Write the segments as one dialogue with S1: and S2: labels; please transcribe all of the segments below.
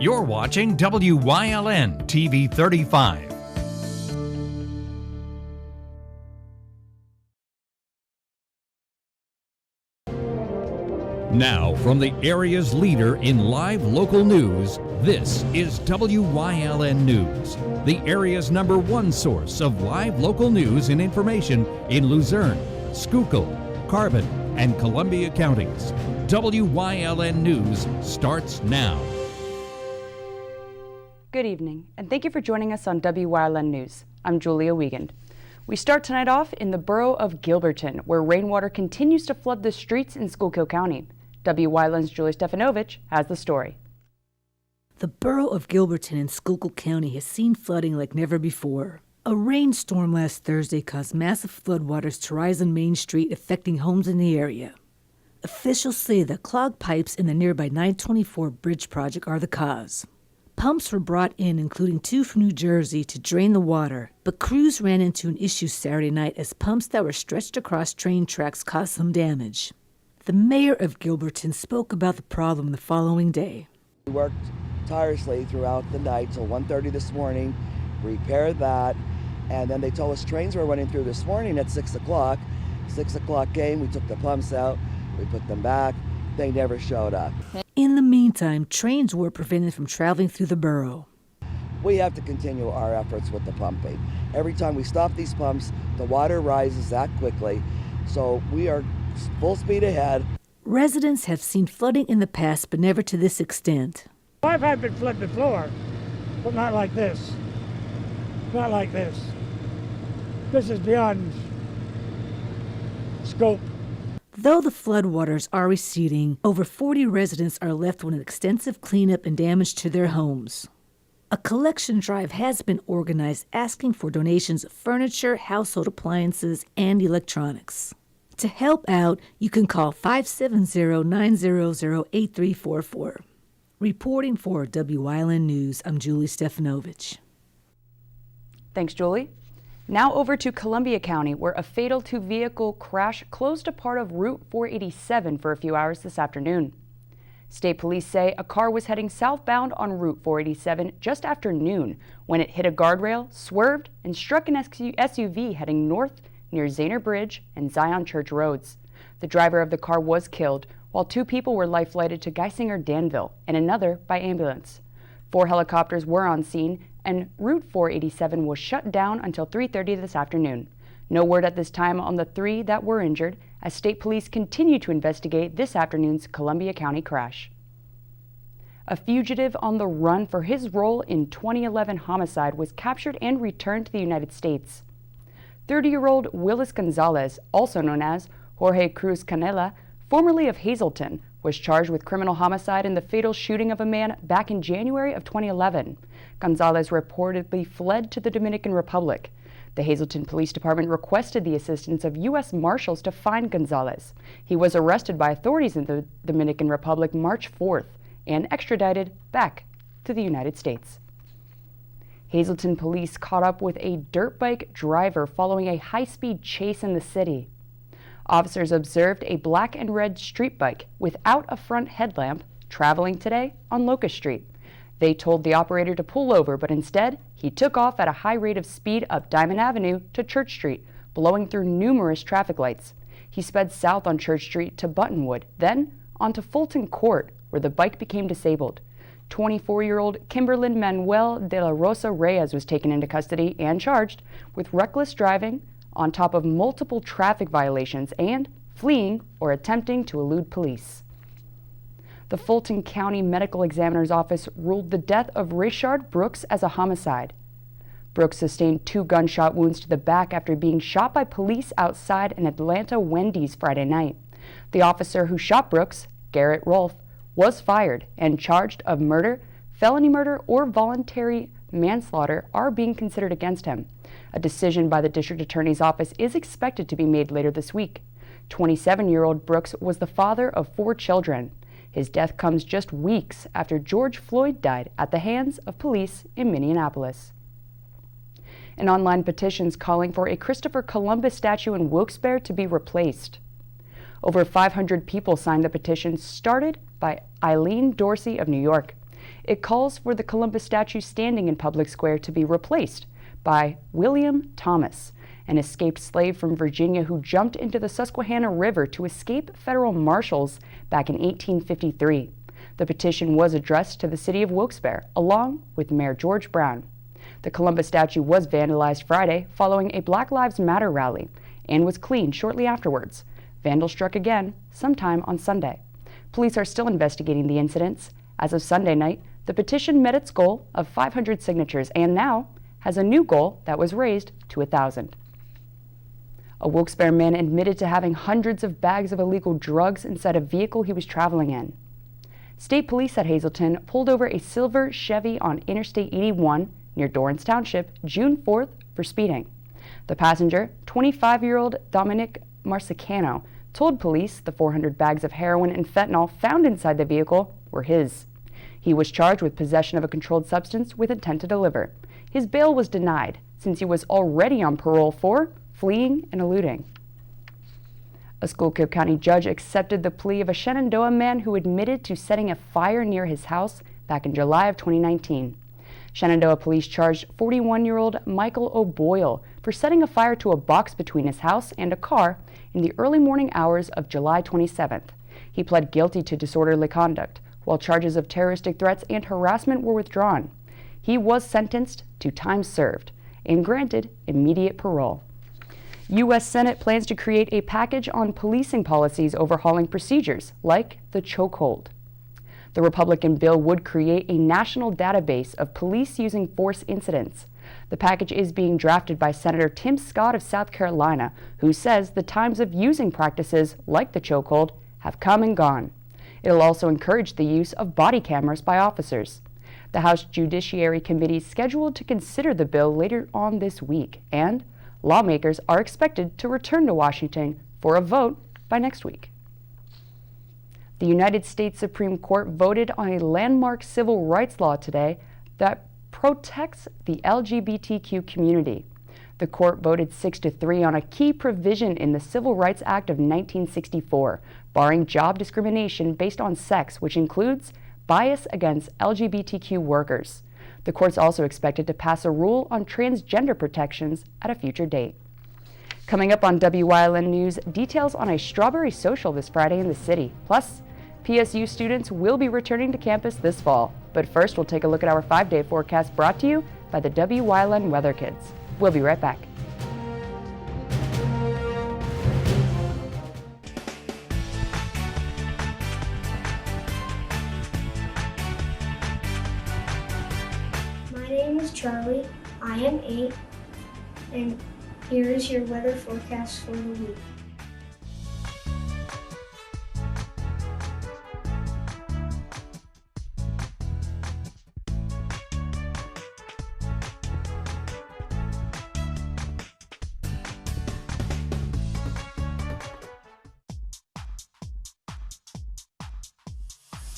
S1: You're watching WYLN TV 35. Now, from the area's leader in live local news, this is WYLN News, the area's #1 source of live local news and information in Luzerne, Schuylkill, Carbon, and Columbia counties. WYLN News starts now.
S2: Good evening, and thank you for joining us on WYLN News. I'm Julia Wiegand. We start tonight off in the borough of Gilberton, where rainwater continues to flood the streets in Schuylkill County. WYLN's Julie Stefanovich has the story.
S3: The borough of Gilberton in Schuylkill County has seen flooding like never before. A rainstorm last Thursday caused massive floodwaters to rise on Main Street, affecting homes in the area. Officials say that clogged pipes in the nearby 924 bridge project are the cause. Pumps were brought in, including 2 from New Jersey, to drain the water, but crews ran into an issue Saturday night as pumps that were stretched across train tracks caused some damage. The mayor of Gilberton spoke about the problem the following day.
S4: We worked tirelessly throughout the night till 1:30 this morning, repaired that, and then they told us trains were running through this morning at 6 o'clock. 6 o'clock came, we took the pumps out, we put them back, they never showed up.
S3: In the meantime, trains were prevented from traveling through the borough.
S4: We have to continue our efforts with the pumping. Every time we stop these pumps, the water rises that quickly, so we are full speed ahead.
S3: Residents have seen flooding in the past, but never to this extent.
S5: I've had been flooded before, but not like this. Not like this. This is beyond scope.
S3: Though the floodwaters are receding, over 40 residents are left with an extensive cleanup and damage to their homes. A collection drive has been organized asking for donations of furniture, household appliances, and electronics. To help out, you can call 570-900-8344. Reporting for WYLN News, I'm Julie Stefanovich.
S2: Thanks, Julie. Now over to Columbia County, where a fatal 2-vehicle crash closed a part of Route 487 for a few hours this afternoon. State police say a car was heading southbound on Route 487 just after noon when it hit a guardrail, swerved, and struck an SUV heading north near Zaner Bridge and Zion Church Roads. The driver of the car was killed, while 2 people were life-flighted to Geisinger Danville and another by ambulance. 4 helicopters were on scene, and Route 487 was shut down until 3:30 this afternoon. No word at this time on the 3 that were injured, as state police continue to investigate this afternoon's Columbia County crash. A fugitive on the run for his role in 2011 homicide was captured and returned to the United States. 30-year-old Willis Gonzalez, also known as Jorge Cruz Canela, formerly of Hazleton, was charged with criminal homicide in the fatal shooting of a man back in January of 2011. Gonzalez reportedly fled to the Dominican Republic. The Hazleton Police Department requested the assistance of U.S. Marshals to find Gonzalez. He was arrested by authorities in the Dominican Republic March 4th and extradited back to the United States. Hazleton police caught up with a dirt bike driver following a high-speed chase in the city. Officers observed a black and red street bike without a front headlamp traveling today on Locust Street. They told the operator to pull over, but instead, he took off at a high rate of speed up Diamond Avenue to Church Street, blowing through numerous traffic lights. He sped south on Church Street to Buttonwood, then onto Fulton Court, where the bike became disabled. 24-year-old Kimberlyn Manuel de la Rosa Reyes was taken into custody and charged with reckless driving on top of multiple traffic violations and fleeing or attempting to elude police. The Fulton County Medical Examiner's Office ruled the death of Rayshard Brooks as a homicide. Brooks sustained 2 gunshot wounds to the back after being shot by police outside an Atlanta Wendy's Friday night. The officer who shot Brooks, Garrett Rolfe, was fired and charged of murder, felony murder, or voluntary manslaughter are being considered against him. A decision by the district attorney's office is expected to be made later this week. 27-year-old Brooks was the father of 4 children. His death comes just weeks after George Floyd died at the hands of police in Minneapolis. An online petition calling for a Christopher Columbus statue in Wilkes-Barre to be replaced. Over 500 people signed the petition started by Eileen Dorsey of New York. It calls for the Columbus statue standing in Public Square to be replaced by William Thomas, an escaped slave from Virginia who jumped into the Susquehanna River to escape federal marshals back in 1853. The petition was addressed to the city of Wilkes-Barre, along with Mayor George Brown. The Columbus statue was vandalized Friday following a Black Lives Matter rally and was cleaned shortly afterwards. Vandals struck again sometime on Sunday. Police are still investigating the incidents. As of Sunday night, the petition met its goal of 500 signatures and now has a new goal that was raised to 1,000. A Wilkes-Barre man admitted to having hundreds of bags of illegal drugs inside a vehicle he was traveling in. State police at Hazleton pulled over a silver Chevy on Interstate 81 near Dorrance Township June 4th for speeding. The passenger, 25-year-old Dominic Marsicano, told police the 400 bags of heroin and fentanyl found inside the vehicle were his. He was charged with possession of a controlled substance with intent to deliver. His bail was denied since he was already on parole for fleeing and eluding. A Schuylkill County judge accepted the plea of a Shenandoah man who admitted to setting a fire near his house back in July of 2019. Shenandoah police charged 41-year-old Michael O'Boyle for setting a fire to a box between his house and a car in the early morning hours of July 27th. He pled guilty to disorderly conduct, while charges of terroristic threats and harassment were withdrawn. He was sentenced to time served and granted immediate parole. U.S. Senate plans to create a package on policing policies overhauling procedures like the chokehold. The Republican bill would create a national database of police using force incidents. The package is being drafted by Senator Tim Scott of South Carolina, who says the times of using practices like the chokehold have come and gone. It'll also encourage the use of body cameras by officers. The House Judiciary Committee is scheduled to consider the bill later on this week, and lawmakers are expected to return to Washington for a vote by next week. The United States Supreme Court voted on a landmark civil rights law today that protects the LGBTQ community. The court voted 6-3 on a key provision in the Civil Rights Act of 1964, barring job discrimination based on sex, which includes bias against LGBTQ workers. The court's also expected to pass a rule on transgender protections at a future date. Coming up on WYLN News, details on a strawberry social this Friday in the city. Plus, PSU students will be returning to campus this fall. But first, we'll take a look at our 5-day forecast brought to you by the WYLN Weather Kids. We'll be right back.
S6: My name is Charlie. I am 8, and here is your weather forecast for the week.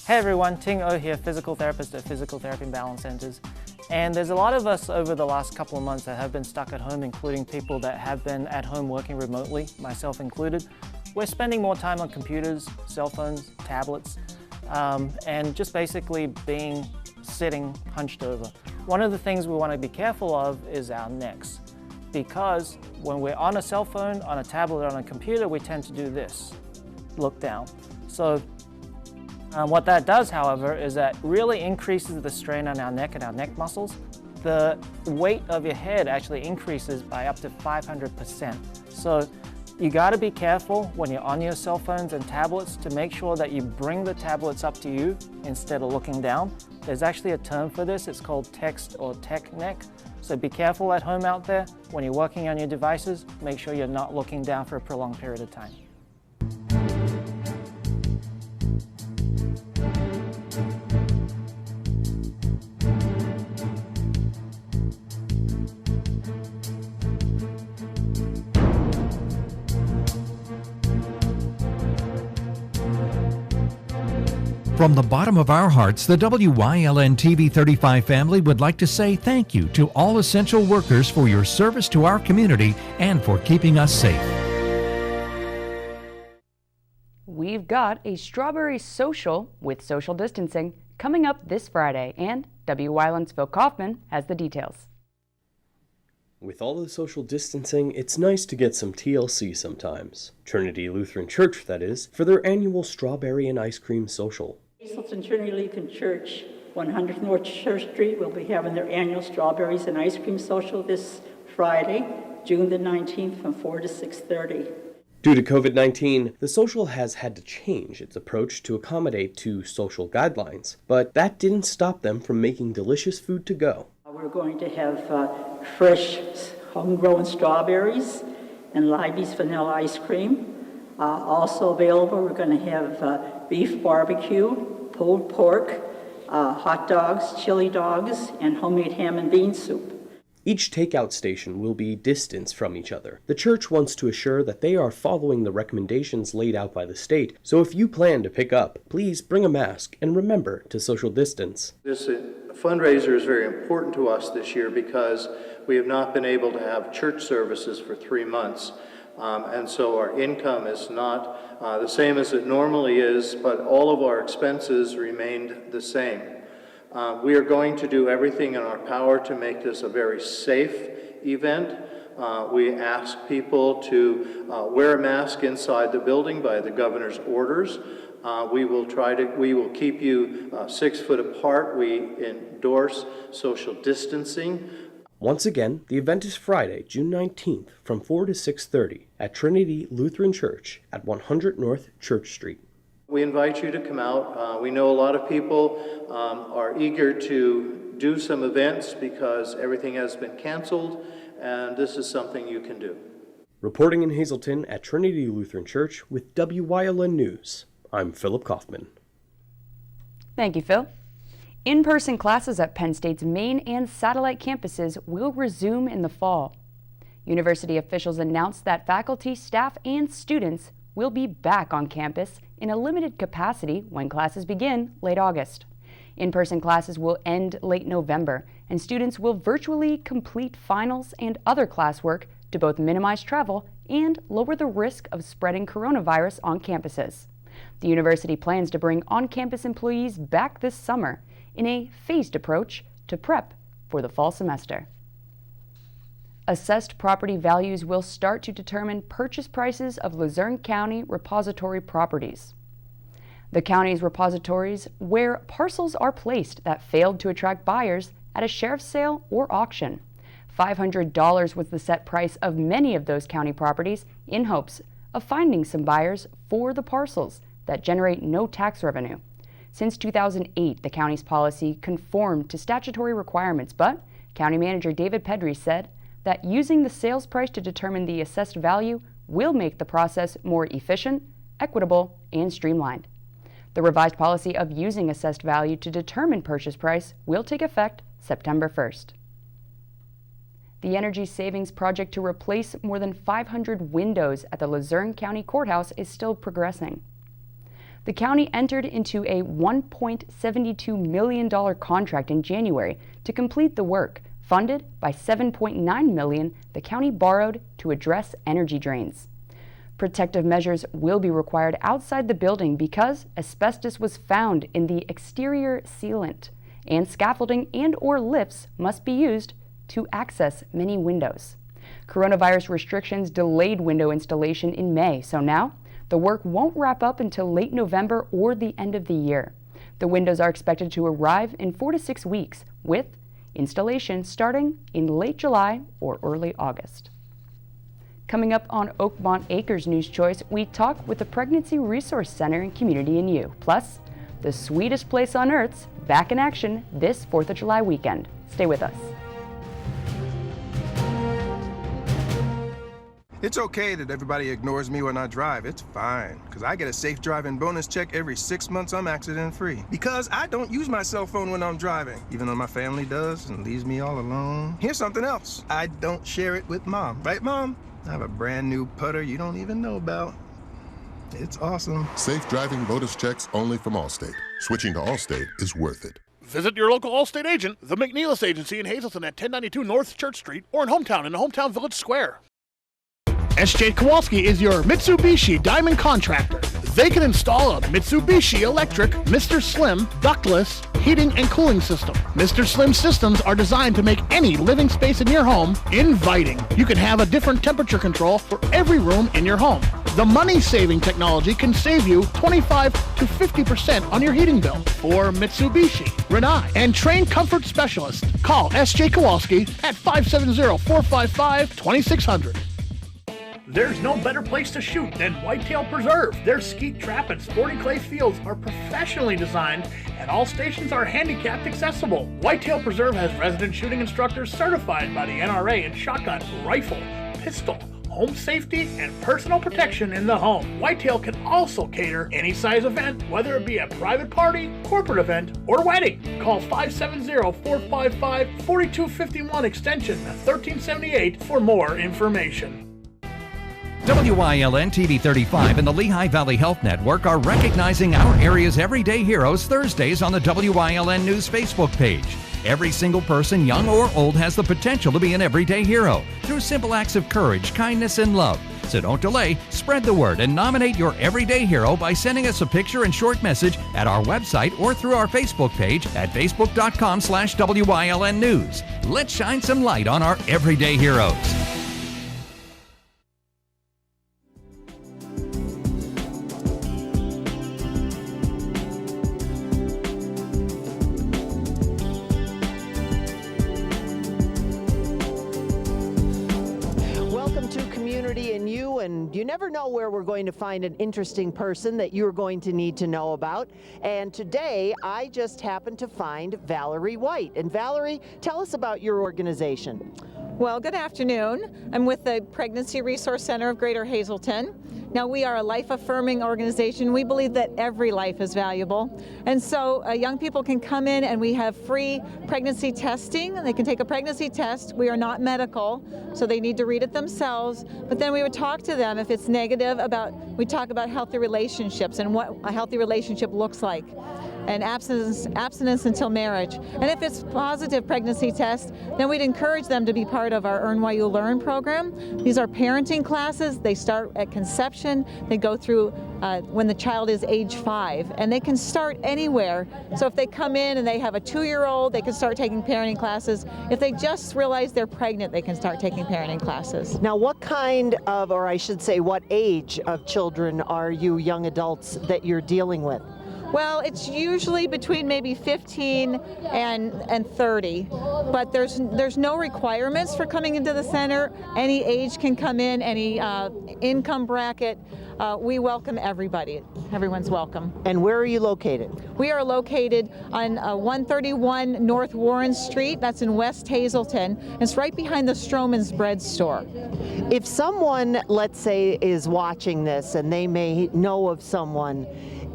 S7: Hey everyone, Ting O here, physical therapist at Physical Therapy and Balance Centers. And there's a lot of us over the last couple of months that have been stuck at home, including people that have been at home working remotely, myself included. We're spending more time on computers, cell phones, tablets, and just basically sitting hunched over. One of the things we want to be careful of is our necks, because when we're on a cell phone, on a tablet, or on a computer, we tend to do this, look down. So what that does, however, is that really increases the strain on our neck and our neck muscles. The weight of your head actually increases by up to 500%. So you got to be careful when you're on your cell phones and tablets to make sure that you bring the tablets up to you instead of looking down. There's actually a term for this. It's called text or tech neck. So be careful at home out there. When you're working on your devices, make sure you're not looking down for a prolonged period of time.
S1: From the bottom of our hearts, the WYLN TV 35 family would like to say thank you to all essential workers for your service to our community and for keeping us safe.
S2: We've got a strawberry social with social distancing coming up this Friday, and Wyln's Phil Kaufman has the details.
S8: With all the social distancing, it's nice to get some TLC sometimes. Trinity Lutheran Church, that is, for their annual Strawberry and Ice Cream Social.
S9: Hazleton Trinity Lutheran Church, 100 North Church Street, will be having their annual Strawberries and Ice Cream Social this Friday, June the 19th from 4 to 6:30.
S8: Due to COVID-19, the social has had to change its approach to accommodate to social guidelines, but that didn't stop them from making delicious food to go.
S9: We're going to have fresh homegrown strawberries and Libby's vanilla ice cream. Also available, we're going to have beef barbecue, pulled pork, hot dogs, chili dogs, and homemade ham and bean soup.
S8: Each takeout station will be distanced from each other. The church wants to assure that they are following the recommendations laid out by the state, so if you plan to pick up, please bring a mask and remember to social distance.
S10: This fundraiser is very important to us this year because we have not been able to have church services for 3 months. And so our income is not the same as it normally is, but all of our expenses remained the same. We are going to do everything in our power to make this a very safe event. We ask people to wear a mask inside the building by the governor's orders. We will keep you 6 foot apart. We endorse social distancing.
S8: Once again, the event is Friday, June 19th from 4 to 6:30 at Trinity Lutheran Church at 100 North Church Street.
S10: We invite you to come out. We know a lot of people are eager to do some events because everything has been canceled, and this is something you can do.
S8: Reporting in Hazleton at Trinity Lutheran Church with Wyln News, I'm Philip Kaufman.
S2: Thank you, Phil. In-person classes at Penn State's main and satellite campuses will resume in the fall. University officials announced that faculty, staff, and students will be back on campus in a limited capacity when classes begin late August. In-person classes will end late November, and students will virtually complete finals and other classwork to both minimize travel and lower the risk of spreading coronavirus on campuses. The university plans to bring on-campus employees back this summer in a phased approach to prep for the fall semester. Assessed property values will start to determine purchase prices of Luzerne County repository properties. The county's repositories where parcels are placed that failed to attract buyers at a sheriff's sale or auction. $500 was the set price of many of those county properties in hopes of finding some buyers for the parcels that generate no tax revenue. Since 2008, the county's policy conformed to statutory requirements, but County Manager David Pedri said that using the sales price to determine the assessed value will make the process more efficient, equitable, and streamlined. The revised policy of using assessed value to determine purchase price will take effect September 1st. The energy savings project to replace more than 500 windows at the Luzerne County Courthouse is still progressing. The county entered into a $1.72 million contract in January to complete the work, funded by $7.9 million the county borrowed to address energy drains. Protective measures will be required outside the building because asbestos was found in the exterior sealant, and scaffolding and/or lifts must be used to access many windows. Coronavirus restrictions delayed window installation in May, so now the work won't wrap up until late November or the end of the year. The windows are expected to arrive in 4 to 6 weeks, with installation starting in late July or early August. Coming up on Oakmont Acres News Choice, we talk with the Pregnancy Resource Center and Community in You. Plus, the sweetest place on Earth's back in action this 4th of July weekend. Stay with us.
S11: It's okay that everybody ignores me when I drive. It's fine, because I get a safe driving bonus check every 6 months I'm accident-free. Because I don't use my cell phone when I'm driving, even though my family does and leaves me all alone. Here's something else. I don't share it with Mom. Right, Mom? I have a brand new putter you don't even know about. It's awesome.
S12: Safe driving bonus checks only from Allstate. Switching to Allstate is worth it.
S13: Visit your local Allstate agent, the McNeilis Agency in Hazleton at 1092 North Church Street, or in Hometown in the Hometown Village Square. SJ Kowalski is your Mitsubishi Diamond contractor. They can install a Mitsubishi electric Mr. Slim ductless heating and cooling system. Mr. Slim systems are designed to make any living space in your home inviting. You can have a different temperature control for every room in your home. The money-saving technology can save you 25 to 50% on your heating bill. For Mitsubishi, Rinnai, and trained comfort specialists, call S.J. Kowalski at 570-455-2600. There's no better place to shoot than Whitetail Preserve. Their skeet trap and sporting clay fields are professionally designed and all stations are handicapped accessible. Whitetail Preserve has resident shooting instructors certified by the NRA in shotgun, rifle, pistol, home safety, and personal protection in the home. Whitetail can also cater any size event, whether it be a private party, corporate event, or wedding. Call 570-455-4251 extension 1378 for more information.
S1: WYLN TV 35 and the Lehigh Valley Health Network are recognizing our area's everyday heroes Thursdays on the WYLN News Facebook page. Every single person, young or old, has the potential to be an everyday hero through simple acts of courage, kindness, and love. So don't delay, spread the word, and nominate your everyday hero by sending us a picture and short message at our website or through our Facebook page at facebook.com/WYLN News. Let's shine some light on our everyday heroes.
S14: And you never know where we're going to find an interesting person that you're going to need to know about. And today, I just happened to find Valerie White. And Valerie, tell us about your organization.
S15: Well, good afternoon. I'm with the Pregnancy Resource Center of Greater Hazelton. Now, we are a life-affirming organization. We believe that every life is valuable. And so young people can come in and we have free pregnancy testing. They can take a pregnancy test. We are not medical, so they need to read it themselves. But then we would talk to them if it's negative we talk about healthy relationships and what a healthy relationship looks like. And abstinence until marriage. And if it's positive pregnancy test, then we'd encourage them to be part of our Earn While You Learn program. These are parenting classes. They start at conception. They go through when the child is age 5, and they can start anywhere. So if they come in and they have a 2-year-old, they can start taking parenting classes. If they just realize they're pregnant, they can start taking parenting classes.
S14: Now, what kind of, or I should say, what age of children are you young adults that you're dealing with?
S15: Well, it's usually between maybe 15 and 30, but there's no requirements for coming into the center. Any age can come in, any income bracket. We welcome everybody. Everyone's welcome.
S14: And where are you located?
S15: We are located on 131 North Warren Street. That's in West Hazelton. It's right behind the Stroman's Bread Store.
S14: If someone, let's say, is watching this and they may know of someone,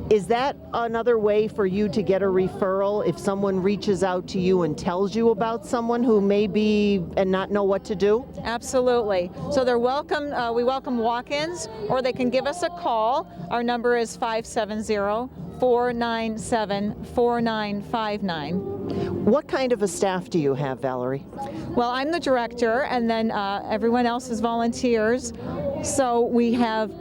S14: is that another way for you to get a referral if someone reaches out to you and tells you about someone who may be and not know what to do?
S15: Absolutely. So they're welcome. We welcome walk-ins, or they can give us a call. Our number is 570-497-4959.
S14: What kind of a staff do you have, Valerie?
S15: Well, I'm the director, and then everyone else is volunteers. So we have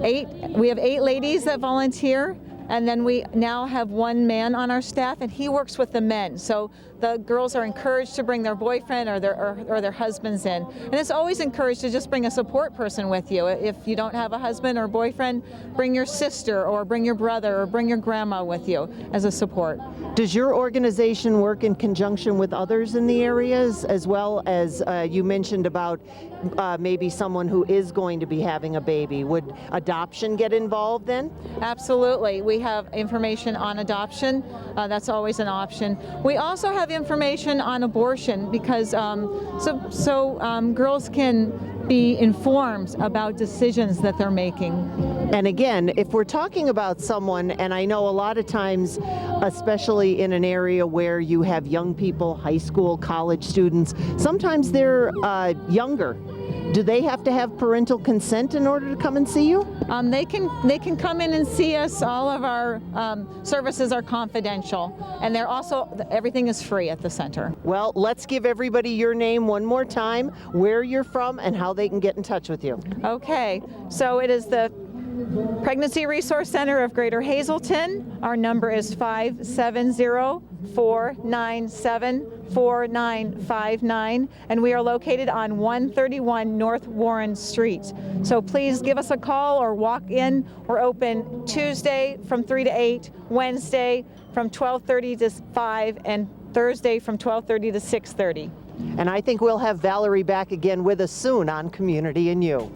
S15: 8 ladies that volunteer. And then we now have 1 man on our staff, and he works with the men. So the girls are encouraged to bring their boyfriend or their husbands in. And it's always encouraged to just bring a support person with you. If you don't have a husband or boyfriend, bring your sister or bring your brother or bring your grandma with you as a support.
S14: Does your organization work in conjunction with others in the areas, as well as you mentioned about maybe someone who is going to be having a baby? Would adoption get involved then?
S15: Absolutely. We have information on adoption. That's always an option. We also have information on abortion because girls can be informed about decisions that they're making.
S14: And again, if we're talking about someone, and I know a lot of times, especially in an area where you have young people, high school, college students, sometimes they're younger. Do they have to have parental consent in order to come and see you?
S15: They can come in and see us. All of our services are confidential, and everything is free at the center.
S14: Well, let's give everybody your name one more time, where you're from, and how they can get in touch with you.
S15: Okay, so it is the Pregnancy Resource Center of Greater Hazleton, our number is 570-497-4959, and we are located on 131 North Warren Street. So please give us a call or walk in. We're open Tuesday from 3 to 8, Wednesday from 12:30 to 5, and Thursday from 12:30 to 6:30.
S14: And I think we'll have Valerie back again with us soon on Community and You.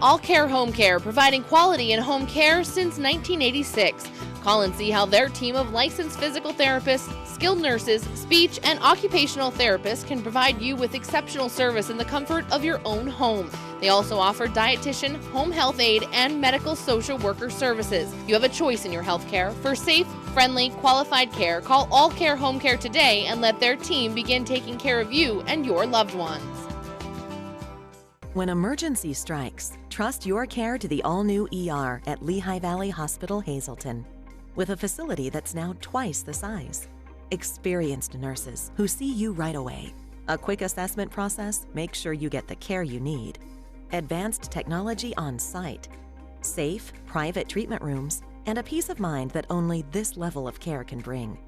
S16: All Care Home Care, providing quality in home care since 1986. Call and see how their team of licensed physical therapists, skilled nurses, speech, and occupational therapists can provide you with exceptional service in the comfort of your own home. They also offer dietitian, home health aide, and medical social worker services. You have a choice in your health care. For safe, friendly, qualified care, call All Care Home Care today and let their team begin taking care of you and your loved ones.
S17: When emergency strikes, trust your care to the all-new ER at Lehigh Valley Hospital, Hazleton. With a facility that's now twice the size. Experienced nurses who see you right away. A quick assessment process makes sure you get the care you need. Advanced technology on site. Safe, private treatment rooms, and a peace of mind that only this level of care can bring.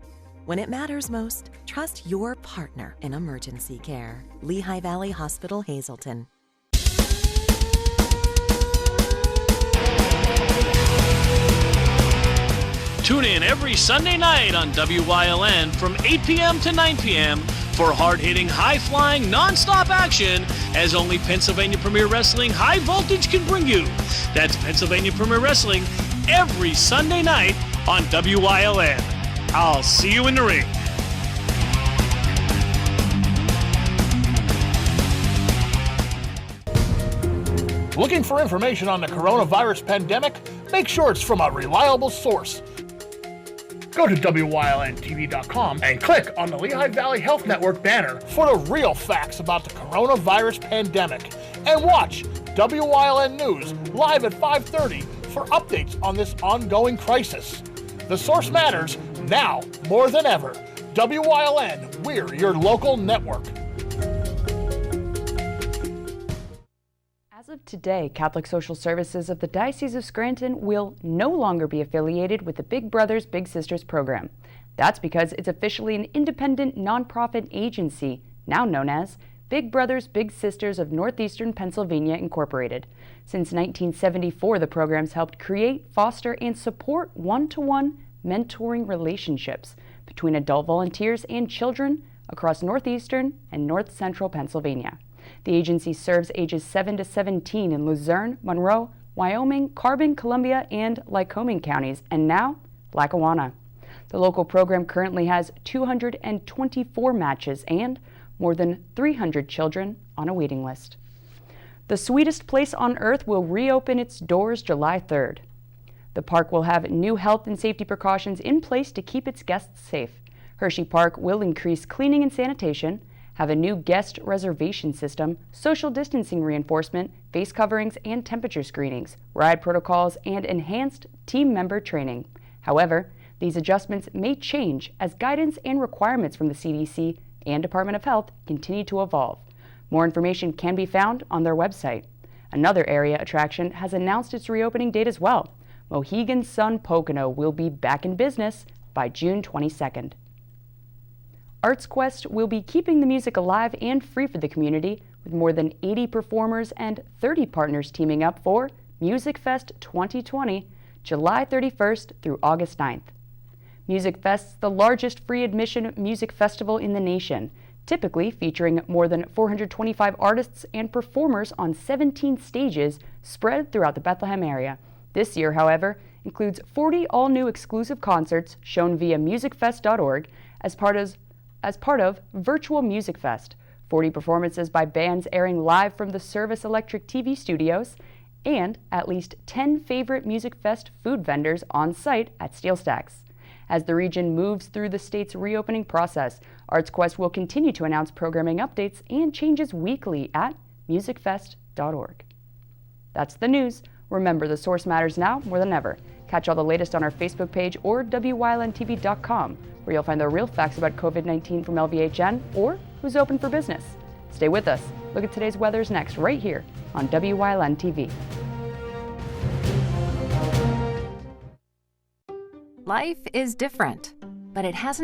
S17: When it matters most, trust your partner in emergency care. Lehigh Valley Hospital, Hazleton.
S18: Tune in every Sunday night on WYLN from 8 p.m. to 9 p.m. for hard-hitting, high-flying, non-stop action as only Pennsylvania Premier Wrestling High Voltage can bring you. That's Pennsylvania Premier Wrestling every Sunday night on WYLN. I'll see you in the ring.
S13: Looking for information on the coronavirus pandemic? Make sure it's from a reliable source. Go to WYLNTV.com and click on the Lehigh Valley Health Network banner for the real facts about the coronavirus pandemic. And watch WYLN News live at 5:30 for updates on this ongoing crisis. The source matters now more than ever. WYLN, we're your local network.
S2: As of today, Catholic Social Services of the Diocese of Scranton will no longer be affiliated with the Big Brothers Big Sisters program. That's because it's officially an independent nonprofit agency, now known as Big Brothers Big Sisters of Northeastern Pennsylvania Incorporated. Since 1974, the program's helped create, foster, and support one-to-one mentoring relationships between adult volunteers and children across northeastern and north central Pennsylvania. The agency serves ages 7 to 17 in Luzerne, Monroe, Wyoming, Carbon, Columbia, and Lycoming counties, and now Lackawanna. The local program currently has 224 matches and more than 300 children on a waiting list. The Sweetest Place on Earth will reopen its doors July 3rd. The park will have new health and safety precautions in place to keep its guests safe. Hershey Park will increase cleaning and sanitation, have a new guest reservation system, social distancing reinforcement, face coverings and temperature screenings, ride protocols, and enhanced team member training. However, these adjustments may change as guidance and requirements from the CDC and Department of Health continue to evolve. More information can be found on their website. Another area attraction has announced its reopening date as well. Mohegan Sun Pocono will be back in business by June 22nd. Arts Quest will be keeping the music alive and free for the community, with more than 80 performers and 30 partners teaming up for Music Fest 2020, July 31st through August 9th. Music Fest's the largest free admission music festival in the nation, typically featuring more than 425 artists and performers on 17 stages spread throughout the Bethlehem area. This year, however, includes 40 all-new exclusive concerts shown via musicfest.org as part of Virtual Music Fest, 40 performances by bands airing live from the Service Electric TV studios, and at least 10 favorite Music Fest food vendors on site at Steel Stacks. As the region moves through the state's reopening process, Arts Quest will continue to announce programming updates and changes weekly at musicfest.org. That's the news. Remember, the source matters now more than ever. Catch all the latest on our Facebook page or WYLNTV.com, where you'll find the real facts about COVID-19 from LVHN or who's open for business. Stay with us. Look at today's weathers next, right here on WYLN TV.
S19: Life is different, but it hasn't